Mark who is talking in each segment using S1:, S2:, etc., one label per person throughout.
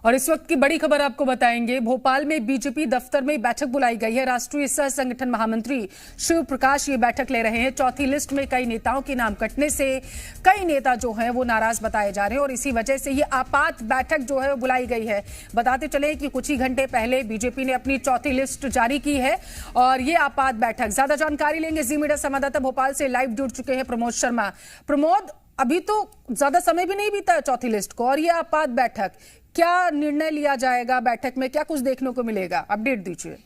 S1: और इस वक्त की बड़ी खबर आपको बताएंगे। भोपाल में बीजेपी दफ्तर में बैठक बुलाई गई है। राष्ट्रीय सह संगठन महामंत्री शिव प्रकाश ये बैठक ले रहे हैं। चौथी लिस्ट में कई नेताओं के नाम कटने से कई नेता जो हैं वो नाराज बताए जा रहे हैं और इसी वजह से ये आपात बैठक जो है वो बुलाई गई है। बताते चले कि कुछ ही घंटे पहले बीजेपी ने अपनी चौथी लिस्ट जारी की है और ये आपात बैठक, ज्यादा जानकारी लेंगे जी मीडिया संवाददाता भोपाल से लाइव जुड़ चुके हैं प्रमोद शर्मा। प्रमोद, अभी तो ज्यादा समय भी नहीं बीता है चौथी लिस्ट को और ये आपात बैठक, क्या निर्णय लिया जाएगा बैठक में, क्या कुछ देखने को मिलेगा, अपडेट दीजिए।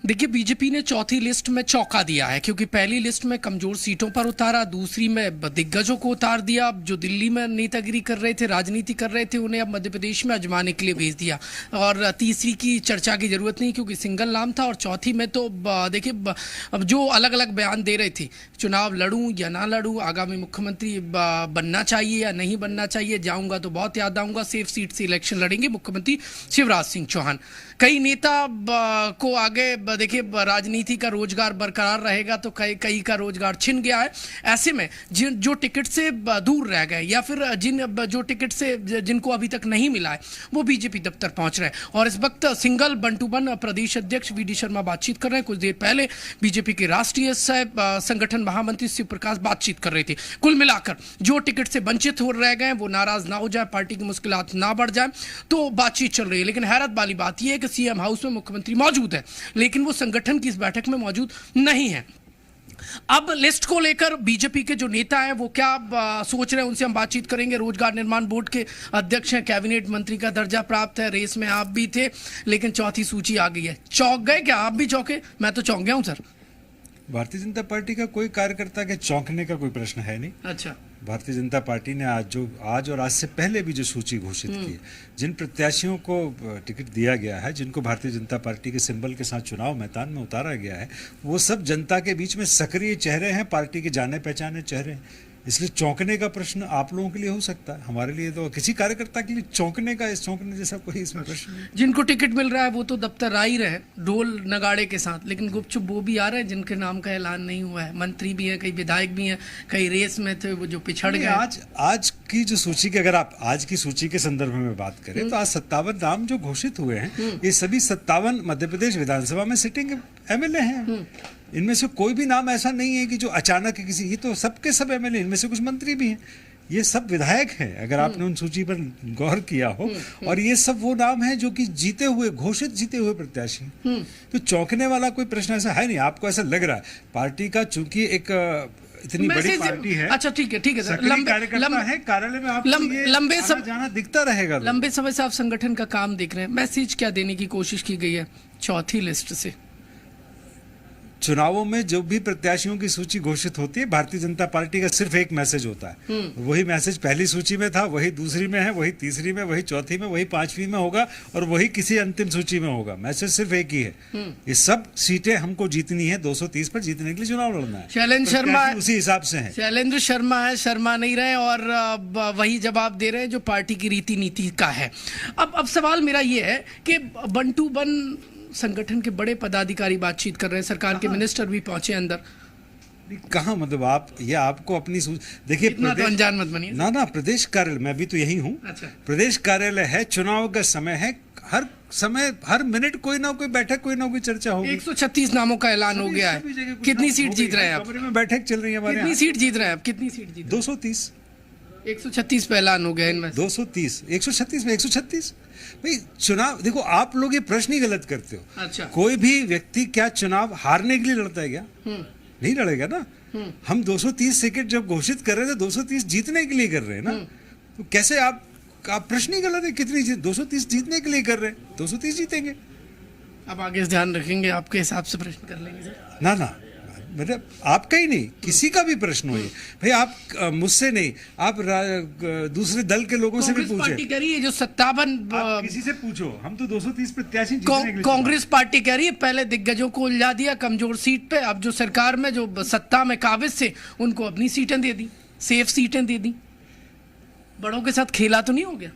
S2: देखिए, बीजेपी ने चौथी लिस्ट में चौंका दिया है क्योंकि पहली लिस्ट में कमजोर सीटों पर उतारा, दूसरी में दिग्गजों को उतार दिया। जो दिल्ली में नेतागिरी कर रहे थे, राजनीति कर रहे थे, उन्हें अब मध्य प्रदेश में आजमाने के लिए भेज दिया। और तीसरी की चर्चा की जरूरत नहीं क्योंकि सिंगल नाम था। और चौथी में तो देखिए, अब जो अलग अलग बयान दे रहे थे, चुनाव लड़ूं या ना लड़ूं, आगामी मुख्यमंत्री बनना चाहिए या नहीं बनना चाहिए, जाऊंगा तो बहुत याद आऊंगा, सेफ सीट से इलेक्शन लड़ेंगे मुख्यमंत्री शिवराज सिंह चौहान। कई नेता को आगे देखिए, राजनीति का रोजगार बरकरार रहेगा तो कई का रोजगार छिन गया है। ऐसे में जो टिकट से दूर रह गए या फिर जो टिकट से जिनको अभी तक नहीं मिला है वो बीजेपी दफ्तर पहुंच रहे हैं। और इस वक्त सिंगल वन टू वन प्रदेश अध्यक्ष वी.डी. शर्मा बातचीत कर रहे हैं। कुछ देर पहले बीजेपी के राष्ट्रीय संगठन महामंत्री शिव प्रकाश बातचीत कर रहे थे। कुल मिलाकर जो टिकट से वंचित हो रह गए वो नाराज ना हो जाए, पार्टी की मुश्किलात ना बढ़ जाए, तो बातचीत चल रही है। लेकिन हैरत वाली बात यह है कि सीएम हाउस में मुख्यमंत्री मौजूद है लेकिन वो संगठन की इस बैठक में मौजूद नहीं है। अब लिस्ट को लेकर बीजेपी के जो नेता हैं वो क्या सोच रहे हैं, उनसे हम बातचीत करेंगे। रोजगार निर्माण बोर्ड के अध्यक्ष हैं, कैबिनेट मंत्री का दर्जा प्राप्त है, रेस में आप भी थे, लेकिन चौथी सूची आ गई है। चौंक गए क्या? आप भी चौंके? मैं तो चौंक गया हूं सर।
S3: भारतीय जनता पार्टी का कोई कार्यकर्ता के चौंकने का कोई प्रश्न है नहीं।
S2: अच्छा,
S3: भारतीय जनता पार्टी ने आज और आज से पहले भी जो सूची घोषित की है, जिन प्रत्याशियों को टिकट दिया गया है, जिनको भारतीय जनता पार्टी के सिंबल के साथ चुनाव मैदान में उतारा गया है, वो सब जनता के बीच में सक्रिय चेहरे हैं, पार्टी के जाने पहचाने चेहरे हैं। इसलिए चौंकने का प्रश्न आप लोगों के लिए हो सकता है, हमारे लिए तो किसी कार्यकर्ता के लिए चौंकने जैसा कोई इसमें प्रश्न नहीं।
S2: जिनको टिकट मिल रहा है वो तो दफ्तर आ ही रहे ढोल नगाड़े के साथ, लेकिन गुपचुप वो भी आ रहे हैं जिनके नाम का ऐलान नहीं हुआ है। मंत्री भी हैं, कई विधायक भी हैं, कई रेस में थे वो जो पिछड़ गए।
S3: आज की जो सूची की, अगर आप आज की सूची के संदर्भ में बात करें तो आज 57 नाम जो घोषित हुए हैं, ये सभी 57 मध्य प्रदेश विधानसभा में सिटिंग एमएलए हैं। इनमें से कोई भी नाम ऐसा नहीं है कि जो अचानक किसी, ये तो सबके सब एमएलए, इनमें से कुछ मंत्री भी हैं, ये सब विधायक हैं अगर आपने उन सूची पर गौर किया हो। और ये सब वो नाम हैं जो कि घोषित जीते हुए प्रत्याशी। तो चौंकने वाला कोई प्रश्न ऐसा है नहीं। आपको ऐसा लग रहा है पार्टी का, चूंकि एक इतनी बड़ी पार्टी है।
S2: अच्छा, ठीक है सर,
S3: कार्यकर्ता है, कार्यालय में आप
S2: लंबे
S3: जाना दिखता रहेगा।
S2: लंबे समय से आप संगठन का काम देख रहे हैं, मैसेज क्या देने की कोशिश की गई है चौथी लिस्ट से?
S3: चुनावों में जो भी प्रत्याशियों की सूची घोषित होती है, भारतीय जनता पार्टी का सिर्फ एक मैसेज होता है। वही मैसेज पहली सूची में था, वही दूसरी में है, वही तीसरी में, वही चौथी में, वही पांचवी में होगा और वही किसी अंतिम सूची में होगा। मैसेज सिर्फ एक ही है, ये सब सीटें हमको जीतनी है, 230 पर जीतने के लिए चुनाव लड़ना है।
S2: शैलेंद्र शर्मा
S3: उसी हिसाब से है।
S2: शैलेंद्र शर्मा है, शर्मा नहीं रहे और वही जवाब दे रहे हैं जो पार्टी की रीति नीति का है। अब सवाल मेरा ये है कि 1 to 1 संगठन के बड़े पदाधिकारी बातचीत कर रहे हैं, सरकार के मिनिस्टर भी पहुंचे अंदर।
S3: कहाँ, मतलब आपको अपनी देखिए,
S2: तो अनजान मत बनिए
S3: ना प्रदेश कार्यालय, मैं भी तो यही हूँ।
S2: अच्छा।
S3: प्रदेश कार्यालय है, चुनाव का समय है, हर समय हर मिनट कोई ना कोई बैठक, कोई ना कोई चर्चा होगी।
S2: 136 नामों का ऐलान हो गया है। कितनी सीट जीत रहे हैं आप?
S3: कमरे में बैठक चल रही है हमारे।
S2: कितनी सीट जीत रहे हैं आप? कितनी सीट जीत?
S3: 230।
S2: 136 पे ऐलान हो गया इनमें।
S3: 230, 136 में 136। भाई चुनाव देखो, आप लोग ये प्रश्न ही गलत करते हो।
S2: अच्छा।
S3: कोई भी व्यक्ति क्या चुनाव हारने के लिए लड़ता है क्या? नहीं लड़ेगा ना। हम 230 सीटें जब घोषित कर रहे थे, 230 जीतने के लिए कर रहे हैं ना। तो कैसे आप प्रश्न ही गलत है। कितनी 230 जीतने के लिए कर रहे हैं, 230 जीतेंगे।
S2: अब आगे ध्यान रखेंगे, आपके हिसाब से प्रश्न कर लेंगे सर।
S3: ना मतलब आपका ही नहीं, किसी का भी प्रश्न हो ये भाई, आप मुझसे नहीं, आप दूसरे दल के लोगों से भी पूछे।
S2: पार्टी कह रही है जो 57
S3: किसी से पूछो, हम तो 230 प्रत्याशी जीतने के लिए।
S2: कांग्रेस पार्टी कह रही है पहले दिग्गजों को उलझा दिया कमजोर सीट पे, अब जो सरकार में जो सत्ता में काबिज से उनको अपनी सीटें दे दी, सेफ सीटें दे दी। बड़ों के साथ खेला तो नहीं हो गया?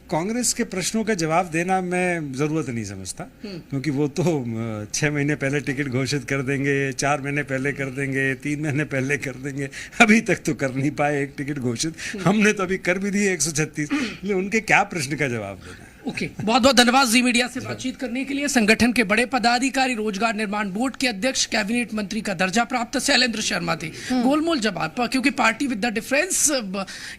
S3: कांग्रेस के प्रश्नों का जवाब देना मैं जरूरत नहीं समझता, क्योंकि वो तो 6 महीने पहले टिकट घोषित कर देंगे, 4 महीने पहले कर देंगे, 3 महीने पहले कर देंगे, अभी तक तो कर नहीं पाए एक टिकट घोषित। हमने तो अभी कर भी दिए 136, इसलिए उनके क्या प्रश्न का जवाब देना है।
S2: ओके, बहुत बहुत धन्यवाद जी मीडिया से बातचीत करने के लिए। संगठन के बड़े पदाधिकारी, रोजगार निर्माण बोर्ड के अध्यक्ष, कैबिनेट मंत्री का दर्जा प्राप्त शैलेंद्र शर्मा थे। गोलमोल जवाब, क्योंकि पार्टी विद द डिफरेंस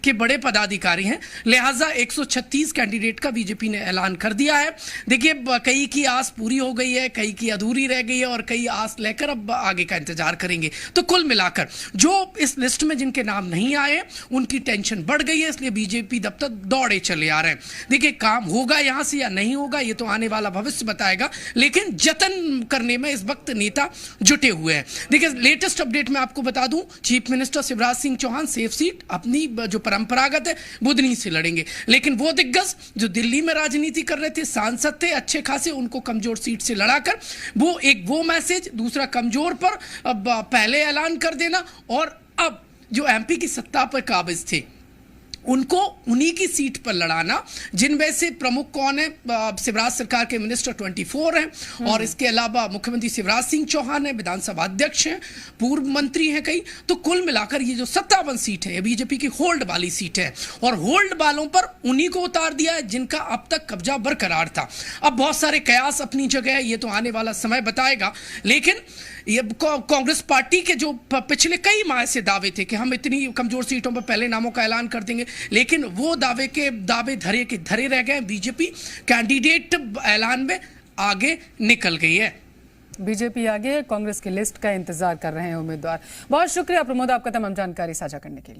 S2: के बड़े पदाधिकारी हैं, लिहाजा 136 कैंडिडेट का बीजेपी ने ऐलान कर दिया है। देखिए, कई की आस पूरी हो गई है, कई की अधूरी रह गई है और कई आस लेकर अब आगे का इंतजार करेंगे। तो कुल मिलाकर जो इस लिस्ट में जिनके नाम नहीं आए उनकी टेंशन बढ़ गई है, इसलिए बीजेपी दफ्तर दौड़े चले आ रहे हैं। देखिए, काम होगा यहां से या नहीं होगा ये तो आने वाला भविष्य बताएगा, लेकिन जतन करने में इस वक्त नेता जुटे हुए हैं। देखिए, लेटेस्ट अपडेट मैं आपको बता दूं, chief minister Shivraj Singh Chouhan safe seat अपनी जो परंपरागत है बुधनी से लड़ेंगे, लेकिन वो दिग्गज जो दिल्ली में राजनीति कर रहे थे, सांसद थे अच्छे खासे, उनको कमजोर सीट से लड़ाकर वो मैसेज, दूसरा कमजोर पर अब पहले ऐलान कर देना, और अब जो एमपी की सत्ता पर काबिज थे उनको उन्हीं की सीट पर लड़ाना, जिनमें से प्रमुख कौन है, शिवराज सरकार के मिनिस्टर 24 हैं और इसके अलावा मुख्यमंत्री शिवराज सिंह चौहान है, विधानसभा अध्यक्ष हैं, पूर्व मंत्री हैं कई। तो कुल मिलाकर ये जो 57 सीट है ये बीजेपी की होल्ड वाली सीट है, और होल्ड वालों पर उन्हीं को उतार दिया है जिनका अब तक कब्जा बरकरार था। अब बहुत सारे कयास अपनी जगह है, ये तो आने वाला समय बताएगा, लेकिन ये कांग्रेस पार्टी के जो पिछले कई माह से दावे थे कि हम इतनी कमजोर सीटों पर पहले नामों का ऐलान कर देंगे, लेकिन वो दावे धरे के धरे रह गए। बीजेपी कैंडिडेट ऐलान में आगे निकल गई है।
S1: बीजेपी आगे है, कांग्रेस की लिस्ट का इंतजार कर रहे हैं उम्मीदवार। बहुत शुक्रिया प्रमोद आपका तमाम जानकारी साझा करने के लिए।